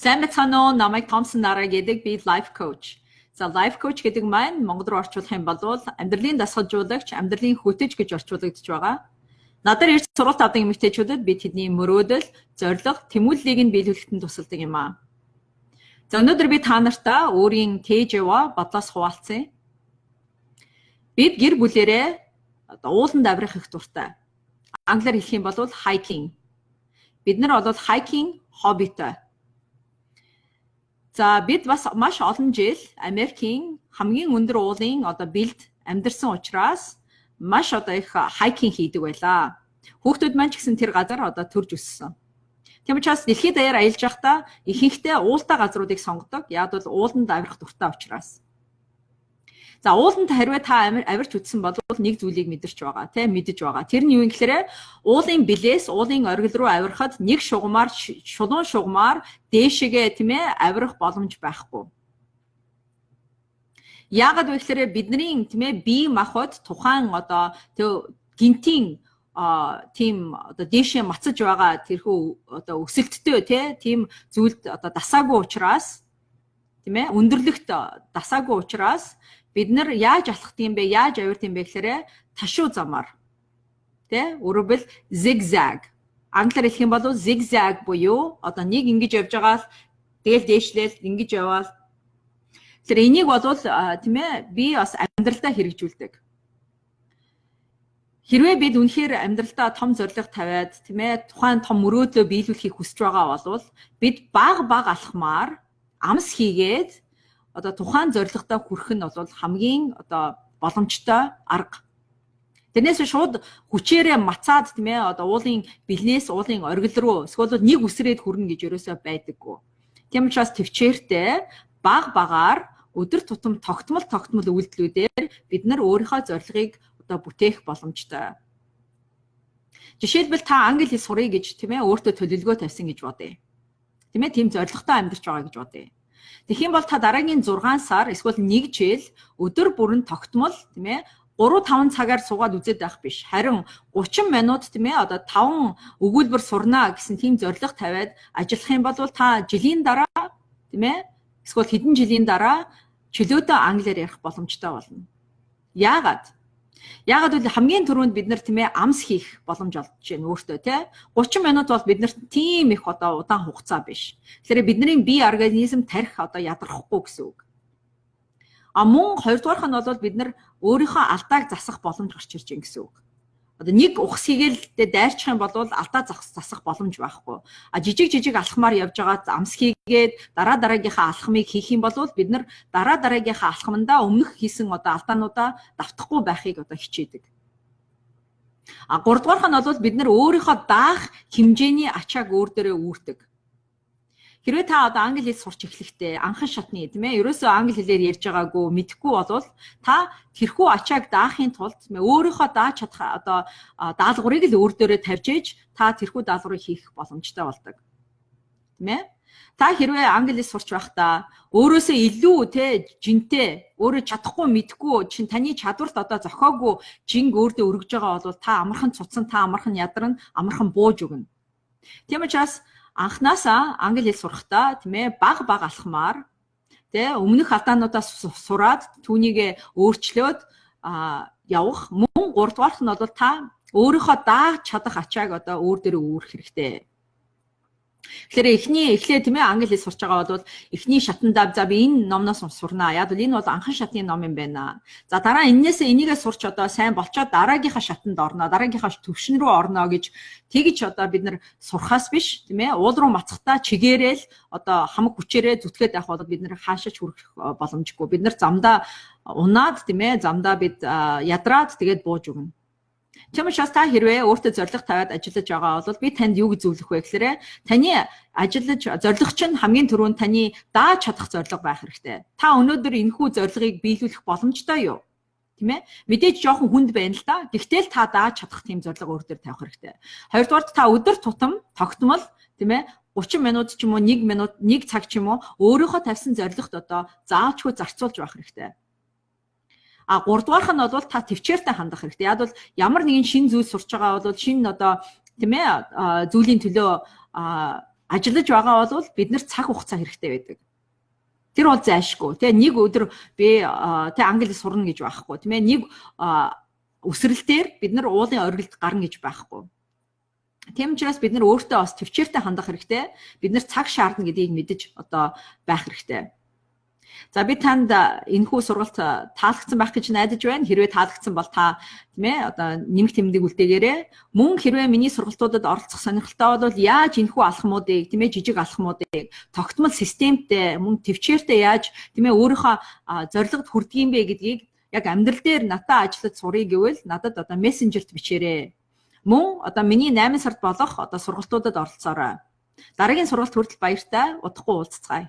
Сайн мэцхан уу, намайг Томсон Нара гэдэг би life coach. За life coach гэдэг маань монгол руу орчуулах юм бол амьдралын дасгалжуулагч, амьдралын хөтөж гэж орчуулагдж байгаа. Надад ирж сургалт авдаг эмэгтэйчүүдэд би тэдний мөрөөдөл, зорилго, тэмүүллийг нь биелүүлэхэд тусалдаг юм аа. За өнөөдөр би та нартаа өөрийн тээжэва бодлоос хуваалцъя. Бид гэр бүлэрээ ууланд авирах их дуртай. Англиар хэлэх юм бол hiking. Бид нар бол hiking хоббитой. За бид бас маш олон жил Америкийн хамгийн өндөр уулын бэлд амьдарсан учраас маш их хайкинг хийдэг байлаа. Хүүхдүүд маань ч гэсэн тэр газар төрж өссөн. Тийм учраас дэлхийд даяар аялж байхдаа ихэнхдээ уултай газруудыг сонгодог. Яг бол ууланд авирах дуртай учраас. За ууланд хариу та авирч үтсэн бол нэг зүйлийг мэдэрч байгаа, мэдэж байгаа. Тэр нь юу юм гэхээр уулын бэлээс уулын оргил руу авирахад нэг шугамаар шулуун шугамаар дээшээгээ авирах боломж байхгүй. Яагаад вэ гэхээр бидний бие махбод тухайн гинтийн тийм дээшээ мацаж байгаа тэрхүү өсөлттэй тийм зүйлд дасаагүй учраас өндөрлөгт дасаагүй учраас бид нар яаж алхдаг юм бэ? Яаж авирт юм бэ гэхээр ташуу замаар. Өөрөөр zigzag. Англиар хэлэх юм бол zigzag буюу нэг ингэж явж байгаа тэгэл дээшлээл ингэж яваал. Тэр энийг бол би бас амьдралдаа хэрэгжүүлдэг. Хэрвээ бид үнэхээр амьдралдаа том зорилго тавиад тухайн том мөрөөдлөө биелүүлэхийг хүсэж байгаа бол бид баг алхмаар амс хийгээд тухайн зорилготой хүрэх нь бол хамгийн боломжтой арга. Тэрнээс шууд хүчээрээ мацаад уулын бэлнээс уулын оргил руу эсвэл нэг үсрээд хүрнэ гэж ерөөсөө байдаггүй. Тийм учраас төвчээртэй багаар өдөр тутам тогтмол үйлдэлүүдээр бид нар өөрийнхөө зорилгыг бүтээх боломжтой. Жишээлбэл та англи хэл сурах гэж өөртөө төлөвлөгөө тавьсан гэж бодъё. Тийм зорилготой амьдарч байгаа гэж бодъё. Тэгэх юм бол та дараагийн 6 сар эсвэл 1 жил өдөр бүрэн тогтмол 3-5 цагаар суугаад үзээд байх биш. Харин 30 минут 5 өгүүлбэр сурнаа гэсэн тийм зорилго тавиад ажиллах юм бол та жилийн дараа эсвэл хэдэн жилийн дараа чөлөөтэй англиар ярих боломжтой болно. Яагаад бол хамгийн түрүүнд бид нар амс хийх боломж олж байна өөртөө 30 минут бол биднэрт тийм их удаан хугацаа биш. Тэгэхээр бидний бие организм тарих ядрахгүй гэсэн үг. Мөн хоёрдугаарх нь бол бид нар өөрийнхөө алдааг засах боломж гарч ирж байна гэсэн үг. Нэг ухс хийгээл дайрчих юм бол алдаа засах боломж байхгүй. Жижиг алхмаар явж байгаа амс хийгээд дараагийнхаа алхмыг хийх юм бол бид нар дараагийнхаа алхамдаа өмнөх хийсэн алдаануудаа давтахгүй байхыг хичээдэг. Гуравдугаарх нь бол бид нар өөрийнхөө даах хэмжээний ачааг өөр дээрээ үүрдэг. Хэрвээ та англи хэл сурч эхлэхдээ анхан шатны ерөөсөө англи хэлээр ярьж байгаагүй мэдэхгүй бол та тэрхүү ачааг даахын тулд өөрийнхөө дааж чадах даалгаврыг л өөр дээрээ тавьж ээж та тэрхүү даалгаврыг хийх боломжтой болдог. Та хэрвээ англи хэл сурч байхдаа өөрөөсөө илүү жинтэй өөрөө чадахгүй мэдэхгүй таны чадварт зохиогүй жинг өөртөө өргөж байгаа бол та амархан цуцсан, та амархан ядарна, амархан бууж өгнө. Тийм учраас анхнаасаа англи хэл сурахдаа баг алхмаар өмнөх алдаануудаа сураад түүнийг өөрчлөөд явах. Мөн гуравдугаарх нь бол та өөрийнхөө дааж чадах ачааг өөр дээрээ үүрэх хэрэгтэй. Тэгэхээр эхлээд англи хэл сурч байгаа бол эхний шатандаа за би энэ номноос сурнаа. Яг бол энэ бол анхан шатны ном юм байна. За дараа энийгээ сурч сайн болчоод дараагийнхаа шатанд орноо, дараагийнхаа төвшин рүү орноо гэж тэгж бид нар сурхаас биш, уул руу мацхтаа чигээрэл хамаг хүчээрээ зүтгээд байх бол бид нар хаашаач хүрэх боломжгүй. Бид нар замдаа унаад замдаа бид ядраад тэгээд бууж өгнө. Тийм учраас та хэрвээ өөртөө зорилго тавиад ажиллаж байгаа бол би танд юу гэж зөвлөх вэ гэхээр таны зорилго чинь хамгийн түрүүнд таны дааж чадах зорилго байх хэрэгтэй. Та өнөөдөр энэхүү зорилгыг биелүүлэх боломжтой юу? Мэдээж жоохон хүнд байна л да. Гэхдээ л та дааж чадах тийм зорилго өөр дээр тавих хэрэгтэй. Хоёрдугаарт та өдөр тутам тогтмол 30 минут ч юм уу 1 минут 1 цаг ч юм уу өөрийнхөө тавьсан зорилгот заавчгүй зарцуулж байх хэрэгтэй. Гуравдугаарх нь бол та төвчээртэй хандах хэрэгтэй. Яг бол ямар нэгэн шинэ зүйл сурч байгаа бол шинэ зүйлийн төлөө ажиллаж байгаа бол бид нар цаг хугацаа хэрэгтэй байдаг. Тэр бол зайлшгүй. Тэгээ нэг өдөр би тэг англи сурна гэж байхгүй. Тийм ээ. Нэг өсрөл дээр бид нар уулын оргилд гарна гэж байхгүй. Тийм учраас бид нар өөртөө бас төвчээртэй хандах хэрэгтэй. Бид нар цаг шаардна гэдгийг мэдэж одоо байх хэрэгтэй. За би танд энэхүү сургалт таалагдсан байх гэж найдаж байна. Хэрвээ таалагдсан бол та тийм ээ одоо нэмэх тэмдэг үлдээгээрэй. Мөн хэрвээ миний сургалтуудад оролцох сонирхолтой бол яаж энэхүү алхмуудыг тийм ээ жижиг алхмуудыг тогтмол системтэй мөн төвчээртэй яаж тийм ээ өөрийнхөө зорилгод хүрдэг юм бэ гэдгийг яг амьдрал дээр надад ажиллаж сурыг гэвэл надад одоо мессенжерт бичээрэй. Мөн одоо миний 8 сард болох одоо сургалтуудад оролцоорой. Дараагийн сургалт хүртэл баяртай. Удахгүй уулзцгаая.